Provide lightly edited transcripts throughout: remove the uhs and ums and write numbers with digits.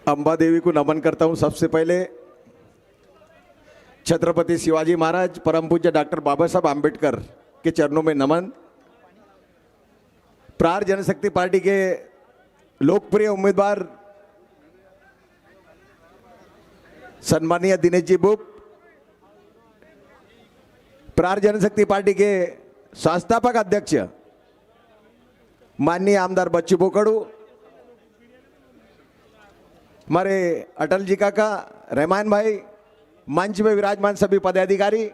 अंबा देवी को नमन करता हूं। सबसे पहले छत्रपति शिवाजी महाराज, परम पूज्य डॉक्टर बाबा साहब आम्बेडकर के चरणों में नमन। प्रहार जनशक्ति पार्टी के लोकप्रिय उम्मीदवार सन्माननीय दिनेश जी बुप, प्रहार जनशक्ति पार्टी के संस्थापक अध्यक्ष माननीय आमदार बच्चू बोकड़ू, हमारे अटल जी काका, रहमान भाई, मंच में विराजमान सभी पदाधिकारी,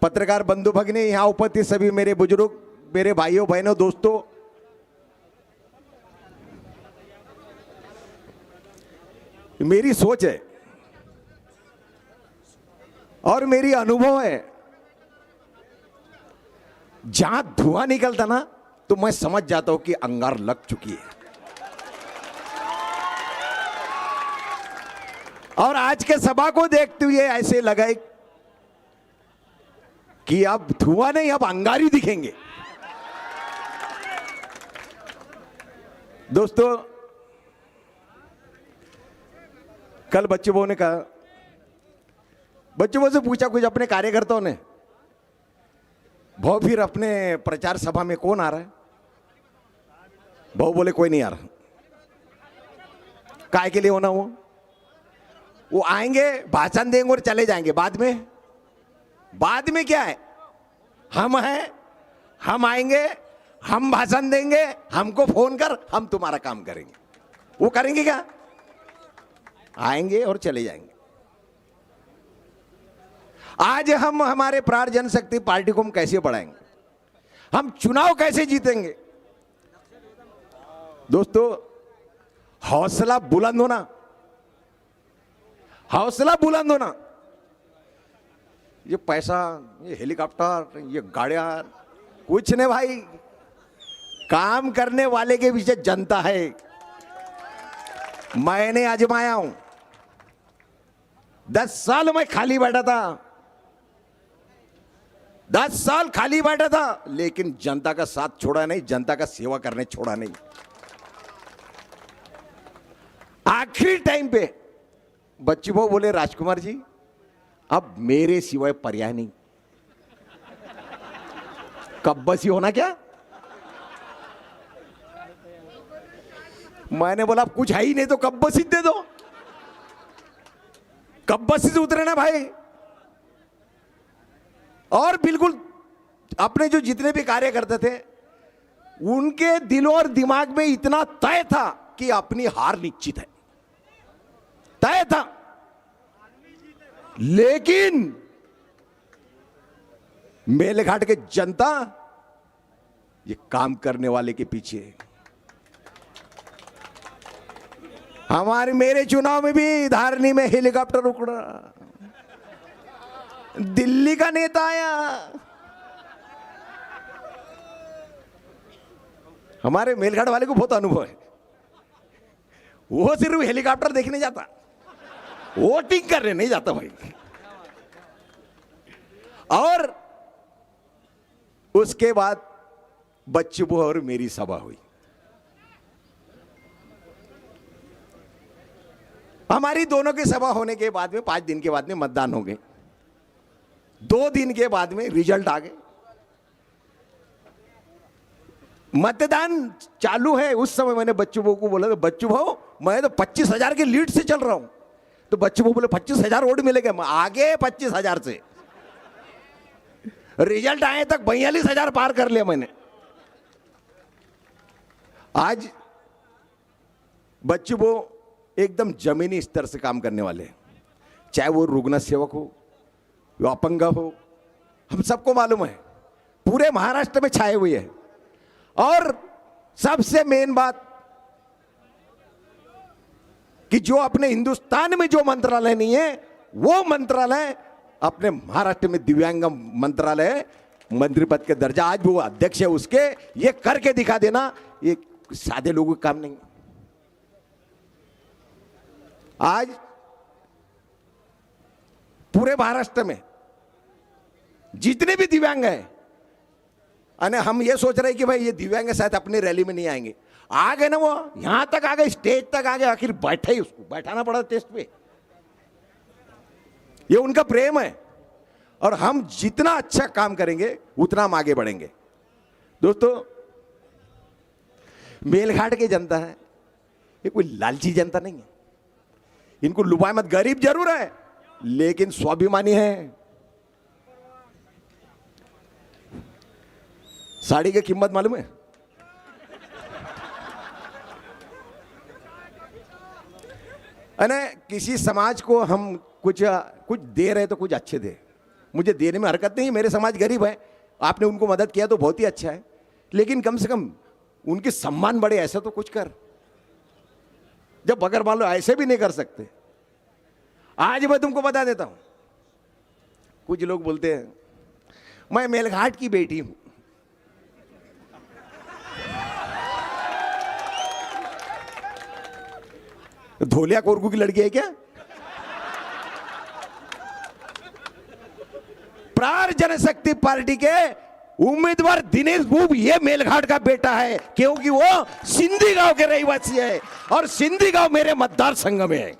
पत्रकार बंधु भगिनी, यहां उपस्थित सभी मेरे बुजुर्ग, मेरे भाइयों बहनों, दोस्तों, मेरी सोच है और मेरी अनुभव है, जहां धुआं निकलता ना तो मैं समझ जाता हूं कि अंगार लग चुकी है। और आज के सभा को देखते हुए ऐसे लगा कि अब धुआं नहीं, अब अंगारी दिखेंगे। दोस्तों, कल बच्चों ने कहा, बच्चों से पूछा कुछ अपने कार्यकर्ताओं ने, भाव फिर अपने प्रचार सभा में कौन आ रहा है? भाव बोले कोई नहीं आ रहा। काय के लिए होना? वो आएंगे, भाषण देंगे और चले जाएंगे। बाद में क्या है? हम हैं, हम आएंगे, हम भाषण देंगे, हमको फोन कर, हम तुम्हारा काम करेंगे। वो करेंगे क्या? आएंगे और चले जाएंगे। आज हम हमारे प्रहार जनशक्ति पार्टी को हम कैसे बढ़ाएंगे? हम चुनाव कैसे जीतेंगे? दोस्तों, हौसला बुलंद होना, हौसला बुलंद होना। ये पैसा, ये हेलीकॉप्टर, ये गाड़ियां कुछ नहीं भाई। काम करने वाले के पीछे जनता है। मैंने आजमाया हूं, 10 साल मैं खाली बैठा था, 10 साल खाली बैठा था, लेकिन जनता का साथ छोड़ा नहीं, जनता का सेवा करने छोड़ा नहीं। आखिरी टाइम पे बच्चू भाऊ बोले, राजकुमार जी अब मेरे सिवाय पर्याय नहीं। कब्बसी होना क्या? मैंने बोला अब कुछ है ही नहीं तो कब्बसी दे दो। कब्बसी से उतरे ना भाई। और बिल्कुल अपने जो जितने भी कार्यकर्ता थे, उनके दिलों और दिमाग में इतना तय था कि अपनी हार निश्चित है, तय था। लेकिन मेलघाट के जनता ये काम करने वाले के पीछे है। हमारे मेरे चुनाव में भी धारनी में हेलीकॉप्टर उड़ा, दिल्ली का नेता आया। हमारे मेलघाट वाले को बहुत अनुभव है। वो सिर्फ हेलीकॉप्टर देखने जाता, वोटिंग करने नहीं जाता भाई। और उसके बाद बच्चू और मेरी सभा हुई। हमारी दोनों की सभा होने के बाद में 5 दिन के बाद में मतदान हो गए। 2 दिन के बाद में रिजल्ट आ गए। मतदान चालू है। उस समय मैंने बच्चू भाऊ को बोला, तो बच्चू भाऊ मैं तो 25,000 के लीड से चल रहा हूं। तो बच्चू भाऊ बोले 25,000 वोट मिलेगा? मैं आगे 25,000 से। रिजल्ट आए तक 42,000 पार कर लिया मैंने। आज बच्चू भाऊ एकदम जमीनी स्तर से काम करने वाले हैं। चाहे वो रुग्ण सेवक हो, वो अपंग हो, हम सबको मालूम है, पूरे महाराष्ट्र में छाए हुए हैं। और सबसे मेन बात कि जो अपने हिंदुस्तान में जो मंत्रालय नहीं है, वो मंत्रालय अपने महाराष्ट्र में दिव्यांग मंत्रालय, मंत्री पद के दर्जा, आज वो अध्यक्ष है उसके। ये करके दिखा देना ये सादे लोगों का काम नहीं। आज पूरे महाराष्ट्र में जितने भी दिव्यांग हैं, अने हम ये सोच रहे हैं कि भाई ये दिव्यांग शायद अपनी रैली में नहीं आएंगे। आ गए ना, वो यहां तक आ गए, स्टेज तक आ गए, आखिर बैठे ही उसको बैठाना पड़ा टेस्ट पे। ये उनका प्रेम है। और हम जितना अच्छा काम करेंगे उतना हम आगे बढ़ेंगे। दोस्तों, मेलघाट की जनता है, ये कोई लालची जनता नहीं है। इनको लुभाए मत। गरीब जरूर है लेकिन स्वाभिमानी है। साड़ी की कीमत मालूम है? अने किसी समाज को हम कुछ दे रहे तो कुछ अच्छे दे। मुझे देने में हरकत नहीं, मेरे समाज गरीब है, आपने उनको मदद किया तो बहुत ही अच्छा है, लेकिन कम से कम उनके सम्मान बढ़े ऐसा तो कुछ कर। जब अगर मान लो ऐसे भी नहीं कर सकते। आज मैं तुमको बता देता हूं, कुछ लोग बोलते हैं मैं मेलघाट की बेटी हूं। धोलिया कोरकू की लड़की है क्या? प्रार जनशक्ति पार्टी के उम्मीदवार दिनेश बुब ये मेलघाट का बेटा है, क्योंकि वो सिंधी गांव के रहिवासी है और सिंधी गांव मेरे मतदार संघ में है।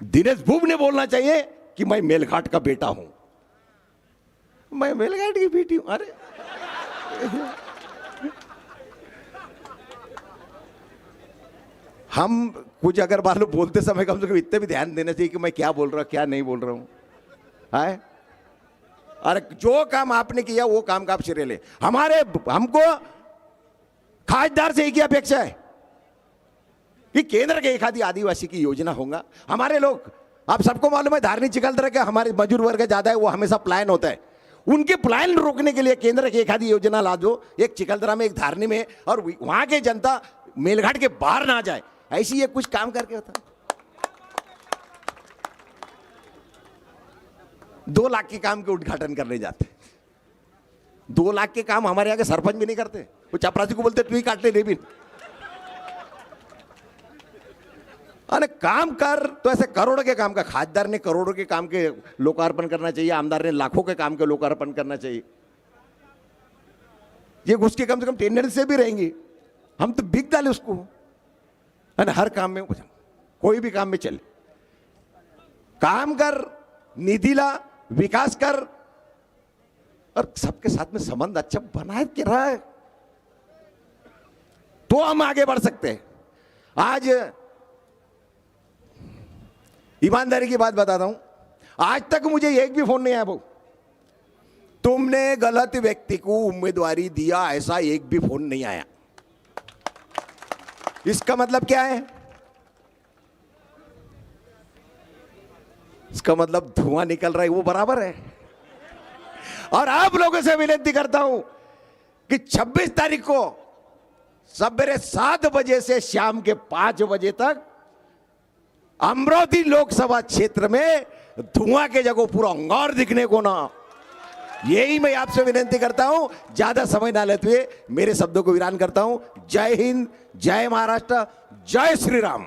दिनेश बुब ने बोलना चाहिए कि मैं मेलघाट का बेटा हूं, मैं मेलघाट की बेटी हूं। अरे हम कुछ अगर मान लो बोलते समय कम से कम इतने भी ध्यान देना चाहिए कि मैं क्या बोल रहा हूं क्या नहीं बोल रहा हूं। है अरे जो काम आपने किया वो काम का आप श्रेय ले। हमको खासदार से एक ही अपेक्षा है कि केंद्र के एक आदि आदिवासी की योजना होगा। हमारे लोग, आप सबको मालूम है, धारनी चिकलदरा के हमारे मजदूर वर्ग ज्यादा है, वो हमेशा प्लान होता है। उनके प्लान रोकने के लिए केंद्र की एक आदि योजना ला दो, एक चिकलदरा में एक धारनी में, और वहां की जनता मेलघाट के बाहर ना जाए, ऐसी ये कुछ काम करके होता। 2 लाख के काम के उद्घाटन करने जाते। 2 लाख के काम हमारे यहाँ के सरपंच भी नहीं करते। वो चपरासी को बोलते तू ही काट ले रेबिन। अरे काम कर तो ऐसे करोड़ के काम का, खासदार ने करोड़ों के काम के लोकार्पण करना चाहिए, आमदार ने लाखों के काम के लोकार्पण करना चाहिए। ये उसके कम से कम टेंडर से भी रहेंगी। हम तो बिक डाले उसको। अरे हर काम में, कोई भी काम में चले, काम कर, निधि ला, विकास कर, और सबके साथ में संबंध अच्छा बनाए के रहा है तो हम आगे बढ़ सकते हैं। आज ईमानदारी की बात बताता हूं, आज तक मुझे एक भी फोन नहीं आया भाऊ तुमने गलत व्यक्ति को उम्मीदवारी दिया, ऐसा एक भी फोन नहीं आया। इसका मतलब क्या है? इसका मतलब धुआं निकल रहा है, वो बराबर है। और आप लोगों से विनती करता हूं कि 26 तारीख को सवेरे 7 बजे से शाम के 5 बजे तक अमरावती लोकसभा क्षेत्र में धुआं के जगह पूरा अंगार दिखने को ना, यही मैं आपसे विनती करता हूं। ज्यादा समय ना लेते हुए मेरे शब्दों को विराम करता हूं। जय हिंद, जय महाराष्ट्र, जय श्री राम।